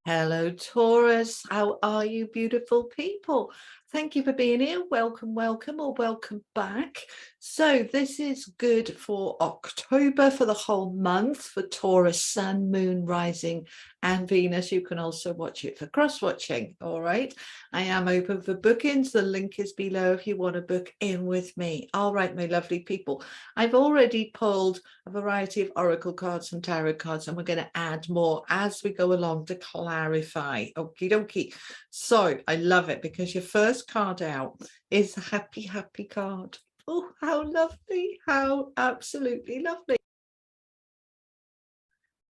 Hello, Taurus. How are you, beautiful people? Thank you for being here. Welcome, welcome, or welcome back. So this is good for October, for the whole month, for Taurus, Sun, Moon, Rising, and Venus. You can also watch it for cross-watching. All right. I am open for bookings. The link is below if you want to book in with me. All right, my lovely people. I've already pulled a variety of oracle cards and tarot cards, and we're going to add more as we go along to clarify. Okie dokie. So I love it because your first card out is a happy card. Oh, how lovely, how absolutely lovely.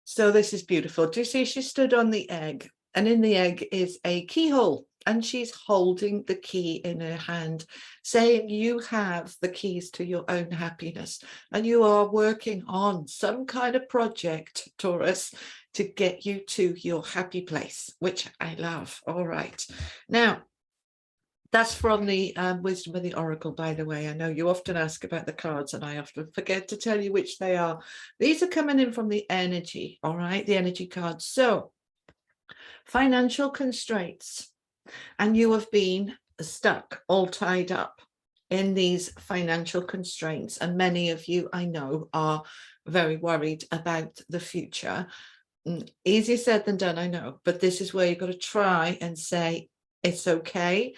So this is beautiful. Do you see she stood on the egg, and in the egg is a keyhole, and she's holding the key in her hand, saying you have the keys to your own happiness, and you are working on some kind of project, Taurus, to get you to your happy place, which I love. All right. Now, that's from the Wisdom of the Oracle, by the way. I know you often ask about the cards and I often forget to tell you which they are. These are coming in from the energy, all right, the energy cards. So, financial constraints, and you have been stuck, all tied up in these financial constraints. And many of you, I know, are very worried about the future. Easier said than done, I know, but this is where you've got to try and say, it's okay.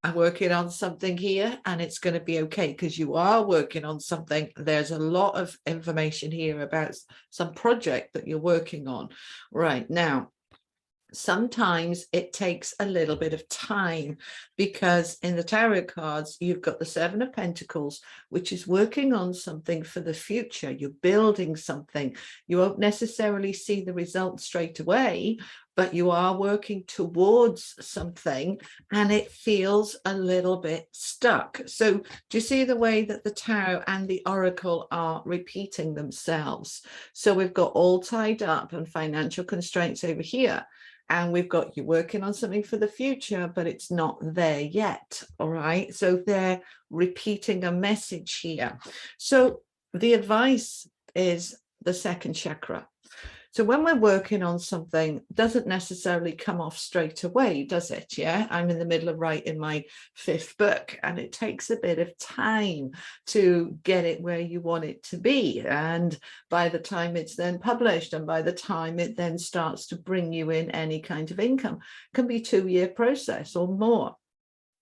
I'm working on something here and it's going to be okay, because you are working on something. There's a lot of information here about some project that you're working on right now. Sometimes it takes a little bit of time, because in the tarot cards you've got the Seven of Pentacles, which is working on something for the future. You're building something. You won't necessarily see the result straight away, but you are working towards something and it feels a little bit stuck. So do you see the way that the tarot and the oracle are repeating themselves? So we've got all tied up and financial constraints over here. And we've got you working on something for the future, but it's not there yet. All right. So they're repeating a message here. So the advice is the second chakra. So when we're working on something, it doesn't necessarily come off straight away, does it? Yeah, I'm in the middle of writing my 5th book, and it takes a bit of time to get it where you want it to be. And by the time it's then published, and by the time it then starts to bring you in any kind of income, it can be a 2-year process or more.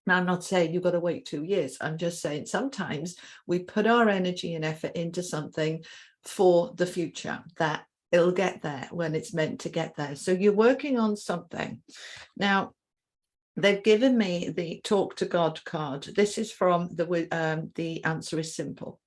Now, I'm not saying you've got to wait 2 years. I'm just saying sometimes we put our energy and effort into something for the future that it'll get there when it's meant to get there. So you're working on something. Now, they've given me the Talk to God card. This is from the Answer is Simple.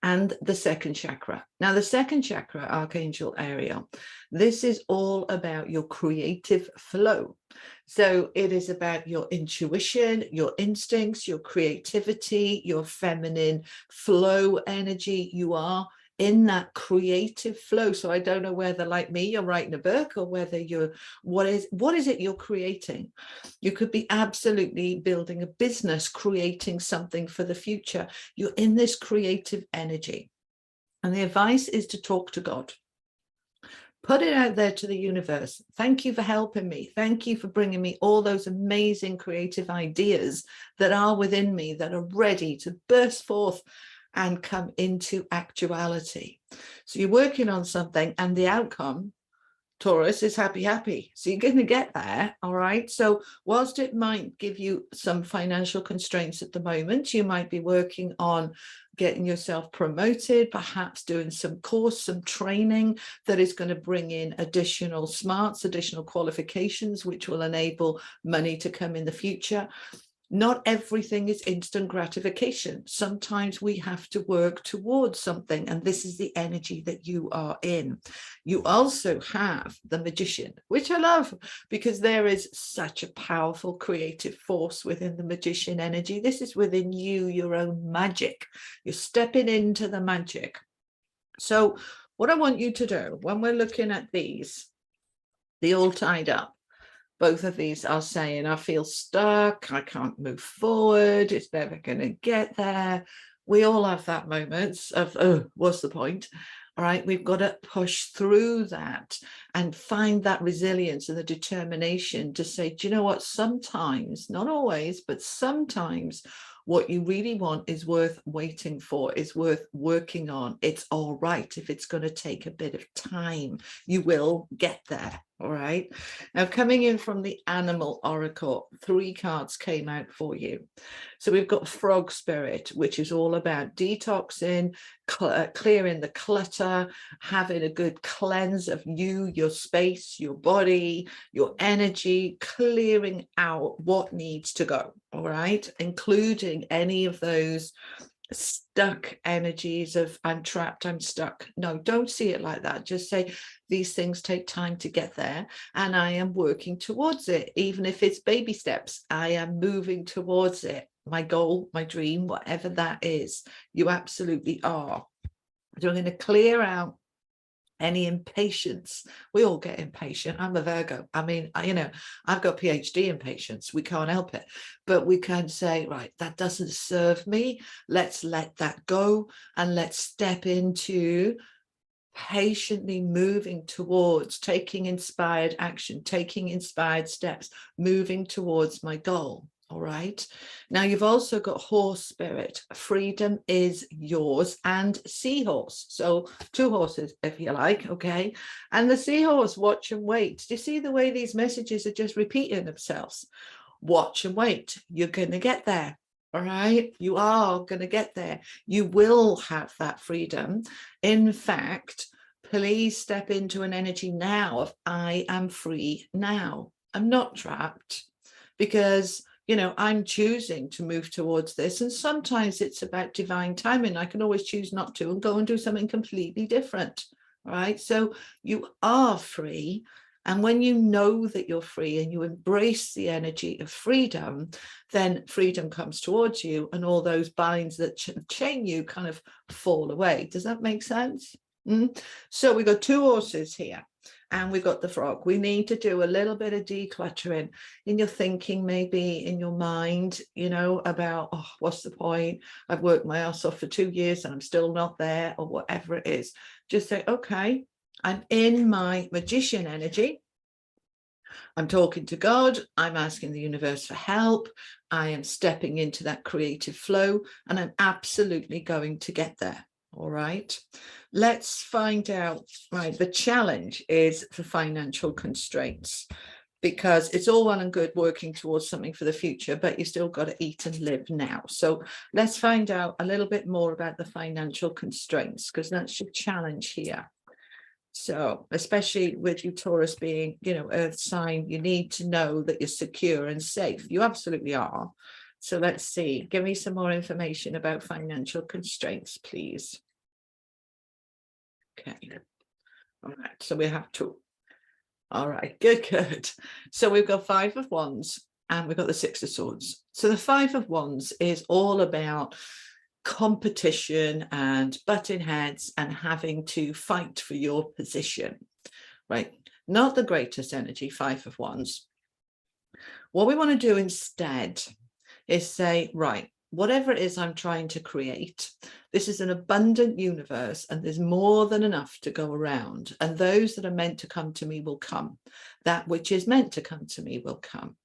And the second chakra. Now, the second chakra, Archangel Ariel, this is all about your creative flow. So it is about your intuition, your instincts, your creativity, your feminine flow energy. You are in that creative flow. So I don't know whether, like me, you're writing a book, or whether you're, what is it you're creating? You could be absolutely building a business, creating something for the future. You're in this creative energy. And the advice is to talk to God. Put it out there to the universe. Thank you for helping me. Thank you for bringing me all those amazing creative ideas that are within me, that are ready to burst forth and come into actuality. So you're working on something, and the outcome, Taurus, is happy. So you're going to get there. All right. So whilst it might give you some financial constraints at the moment, you might be working on getting yourself promoted, perhaps doing some course, some training that is going to bring in additional smarts, additional qualifications, which will enable money to come in the future. Not everything is instant gratification. Sometimes we have to work towards something, and this is the energy that you are in. You also have the Magician, which I love, because there is such a powerful creative force within the Magician energy. This is within you, your own magic. You're stepping into the magic. So what I want you to do when we're looking at these, the all tied up, both of these are saying, I feel stuck, I can't move forward, it's never going to get there. We all have that moments of, oh, what's the point? All right, we've got to push through that and find that resilience and the determination to say, do you know what, sometimes, not always, but sometimes what you really want is worth waiting for, is worth working on. It's all right if it's going to take a bit of time. You will get there. All right. Now, coming in from the Animal Oracle, 3 cards came out for you. So we've got Frog Spirit, which is all about detoxing, clearing the clutter, having a good cleanse of you, your space, your body, your energy, clearing out what needs to go. All right, including any of those stuck energies of I'm trapped, I'm stuck. No, don't see it like that. Just say these things take time to get there and I am working towards it. Even if it's baby steps, I am moving towards it. My goal, my dream, whatever that is, you absolutely are. So I'm going to clear out any impatience. We all get impatient. I'm a Virgo. I mean, I've got PhD in patience. We can't help it, but we can say, right, that doesn't serve me. Let's let that go and let's step into patiently moving towards taking inspired action, taking inspired steps, moving towards my goal. All right. Now you've also got Horse Spirit. Freedom is yours, and Seahorse. So 2 horses, if you like. Okay. And the Seahorse, watch and wait. Do you see the way these messages are just repeating themselves? Watch and wait. You're going to get there. All right. You are going to get there. You will have that freedom. In fact, please step into an energy now of I am free now. I'm not trapped, because I'm choosing to move towards this. And sometimes it's about divine timing. I can always choose not to and go and do something completely different. All right. So you are free. And when you know that you're free and you embrace the energy of freedom, then freedom comes towards you and all those binds that chain you kind of fall away. Does that make sense? So we've got 2 horses here. And we've got the frog. We need to do a little bit of decluttering in your thinking, maybe in your mind, about, oh, what's the point? I've worked my ass off for 2 years and I'm still not there, or whatever it is. Just say, okay, I'm in my magician energy. I'm talking to God. I'm asking the universe for help. I am stepping into that creative flow, and I'm absolutely going to get there. All right, let's find out. Right, the challenge is for financial constraints, because it's all well and good working towards something for the future, but you still got to eat and live now. So let's find out a little bit more about the financial constraints, because that's your challenge here. So especially with you, Taurus, being, earth sign, you need to know that you're secure and safe. You absolutely are. So let's see. Give me some more information about financial constraints, please. Okay. All right. So we have 2. All right. Good. So we've got 5 of Wands and we've got the 6 of Swords. So the 5 of Wands is all about competition and butting heads and having to fight for your position, right? Not the greatest energy, 5 of Wands. What we want to do instead is say, right, whatever it is I'm trying to create, this is an abundant universe and there's more than enough to go around. And those that are meant to come to me will come. That which is meant to come to me will come.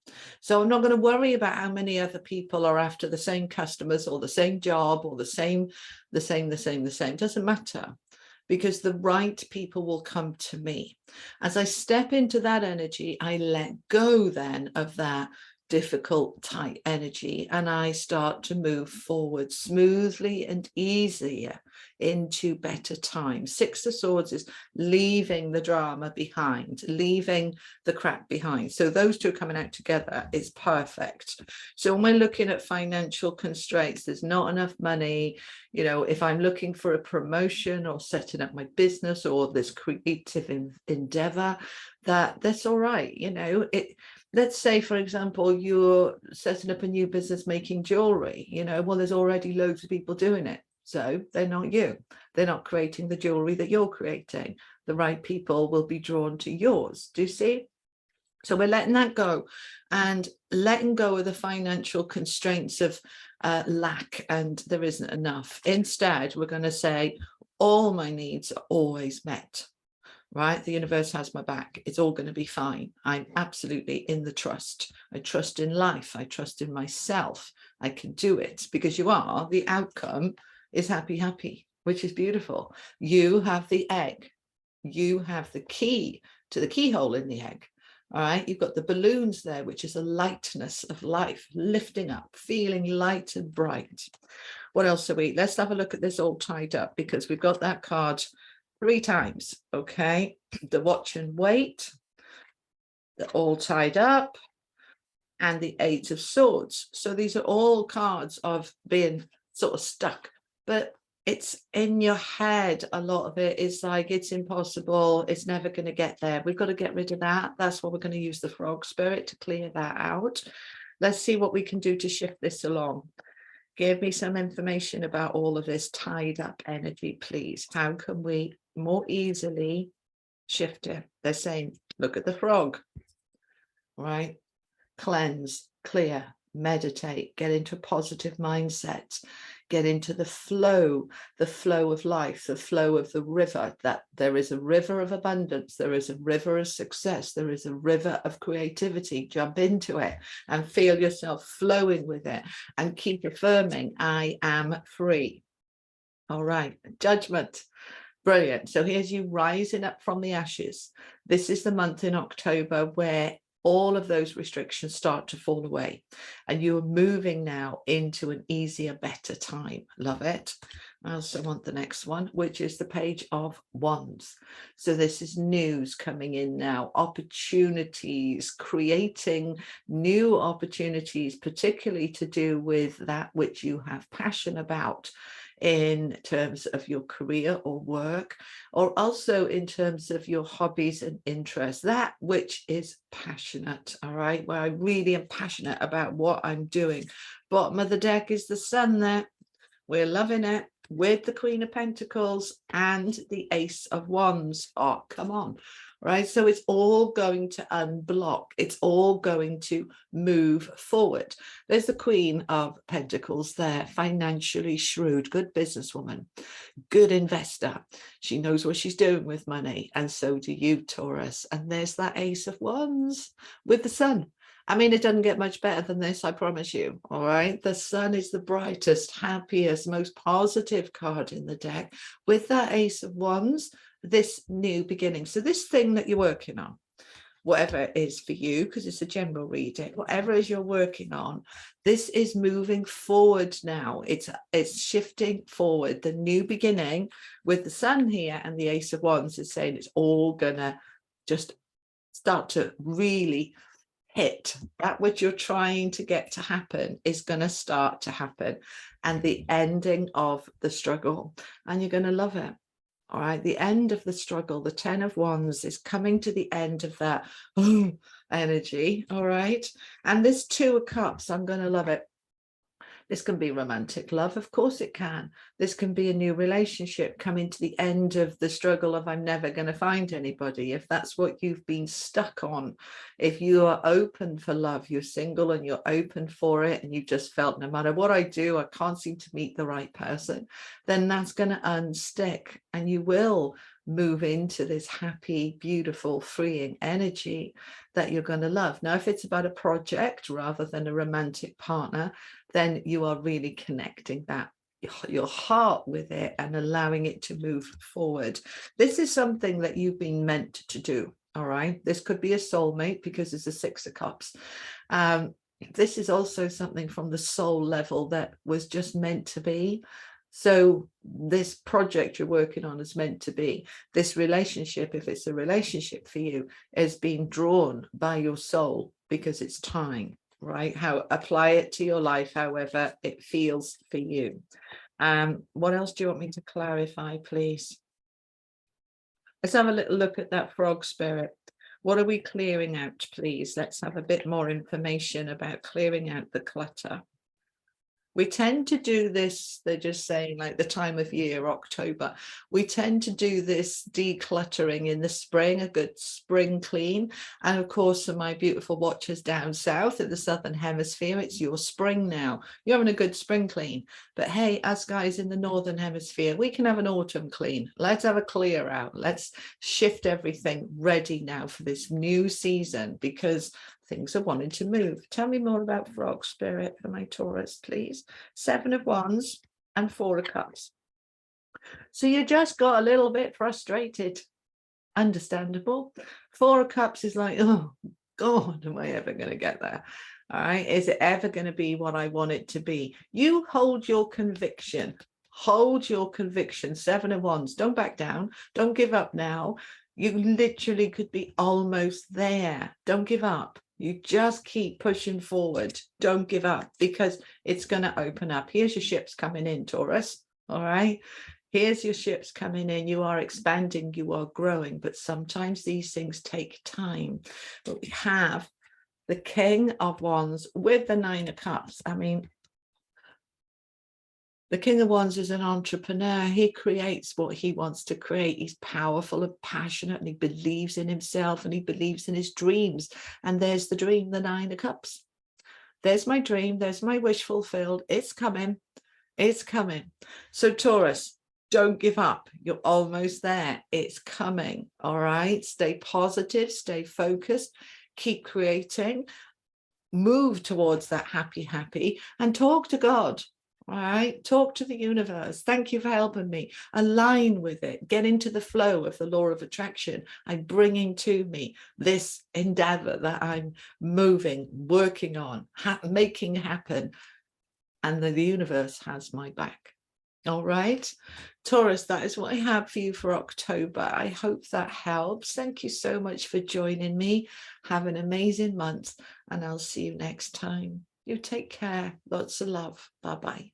So I'm not going to worry about how many other people are after the same customers or the same job or the same. Doesn't matter, because the right people will come to me. As I step into that energy, I let go then of that difficult, tight energy, and I start to move forward smoothly and easier into better times. 6 of Swords is leaving the drama behind, leaving the crap behind. So those 2 coming out together is perfect. So when we're looking at financial constraints, there's not enough money. If I'm looking for a promotion or setting up my business or this creative endeavor, that's all right. Let's say, for example, you're setting up a new business making jewelry, well, there's already loads of people doing it. So they're not you. They're not creating the jewelry that you're creating. The right people will be drawn to yours. Do you see? So we're letting that go and letting go of the financial constraints of lack and there isn't enough. Instead, we're going to say, all my needs are always met, right? The universe has my back. It's all going to be fine. I'm absolutely in the trust. I trust in life. I trust in myself. I can do it, because you are. The outcome is happy, happy, which is beautiful. You have the egg. You have the key to the keyhole in the egg. All right, you've got the balloons there, which is a lightness of life, lifting up, feeling light and bright. What else are we? Let's have a look at this all tied up, because we've got that card 3 times. Okay, the watch and wait, the all tied up, and the 8 of swords. So these are all cards of being sort of stuck, but it's in your head. A lot of it is like, it's impossible, it's never going to get there. We've got to get rid of that. That's what we're going to use the frog spirit to clear that out. Let's see what we can do to shift this along. Give me some information about all of this tied up energy, please. How can we more easily shift it? They're saying, look at the frog, right? Cleanse, clear, meditate, get into a positive mindset, get into the flow of life, the flow of the river, that there is a river of abundance, there is a river of success, there is a river of creativity. Jump into it and feel yourself flowing with it, and keep affirming, I am free. All right, judgment. Brilliant. So here's you rising up from the ashes. This is the month in October where all of those restrictions start to fall away, and you're moving now into an easier, better time. Love it. I also want the next one, which is the Page of Wands. So this is news coming in now, opportunities, creating new opportunities, particularly to do with that which you have passion about, in terms of your career or work, or also in terms of your hobbies and interests, that which is passionate. All right, where I really am passionate about what I'm doing. Bottom of the deck is the Sun there. We're loving it, with the Queen of Pentacles and the Ace of Wands. Oh, come on. Right, so it's all going to unblock, it's all going to move forward. There's the Queen of Pentacles there, financially shrewd, good businesswoman, good investor. She knows what she's doing with money, and so do you, Taurus. And there's that Ace of Wands with the Sun. I mean, it doesn't get much better than this, I promise you. All right, the Sun is the brightest, happiest, most positive card in the deck, with that Ace of Wands, this new beginning. So this thing that you're working on, whatever it is for you, because it's a general reading, whatever it is you're working on, this is moving forward now. It's shifting forward. The new beginning with the Sun here and the Ace of Wands is saying it's all gonna just start to really hit. That which you're trying to get to happen is going to start to happen, and the ending of the struggle, and you're going to love it. All right, the end of the struggle, the 10 of Wands is coming to the end of that energy. All right, and this 2 of Cups, I'm going to love it. This can be romantic love, of course it can. This can be a new relationship coming to the end of the struggle of I'm never going to find anybody. If that's what you've been stuck on, if you are open for love, you're single and you're open for it, and you just felt no matter what I do, I can't seem to meet the right person, then that's going to unstick, and you will move into this happy, beautiful, freeing energy that you're going to love. Now, if it's about a project rather than a romantic partner, then you are really connecting that your heart with it and allowing it to move forward. This is something that you've been meant to do. All right, this could be a soulmate because it's a 6 of Cups. This is also something from the soul level that was just meant to be. So this project you're working on is meant to be. This relationship, if it's a relationship for you, is being drawn by your soul because it's time, right? How apply it to your life however it feels for you. What else do you want me to clarify, please? Let's have a little look at that frog spirit. What are we clearing out, please? Let's have a bit more information about clearing out the clutter. We tend to do this, they're just saying, like the time of year, October. We tend to do this decluttering in the spring, a good spring clean. And of course, for my beautiful watchers down south in the Southern Hemisphere, it's your spring now. You're having a good spring clean. But hey, us guys in the Northern Hemisphere, we can have an autumn clean. Let's have a clear out. Let's shift everything ready now for this new season, because things are wanting to move. Tell me more about Frog Spirit for my Taurus, please. 7 of Wands and 4 of Cups. So you just got a little bit frustrated. Understandable. 4 of Cups is like, oh God, am I ever going to get there? All right. Is it ever going to be what I want it to be? You hold your conviction. Hold your conviction. 7 of Wands. Don't back down. Don't give up now. You literally could be almost there. Don't give up. You just keep pushing forward. Don't give up, because it's going to open up. Here's your ships coming in, Taurus. All right. Here's your ships coming in. You are expanding. You are growing. But sometimes these things take time. But we have the King of Wands with the 9 of Cups. I mean, the King of Wands is an entrepreneur. He creates what he wants to create. He's powerful and passionate, and he believes in himself, and he believes in his dreams. And there's the dream, the 9 of Cups. There's my dream. There's my wish fulfilled. It's coming. It's coming. So Taurus, don't give up. You're almost there. It's coming. All right. Stay positive. Stay focused. Keep creating. Move towards that happy, and talk to God. All right, talk to the universe. Thank you for helping me. Align with it. Get into the flow of the law of attraction. I'm bringing to me this endeavor that I'm moving, working on, making happen. And the universe has my back. All right, Taurus, that is what I have for you for October. I hope that helps. Thank you so much for joining me. Have an amazing month, and I'll see you next time. You take care. Lots of love. Bye-bye.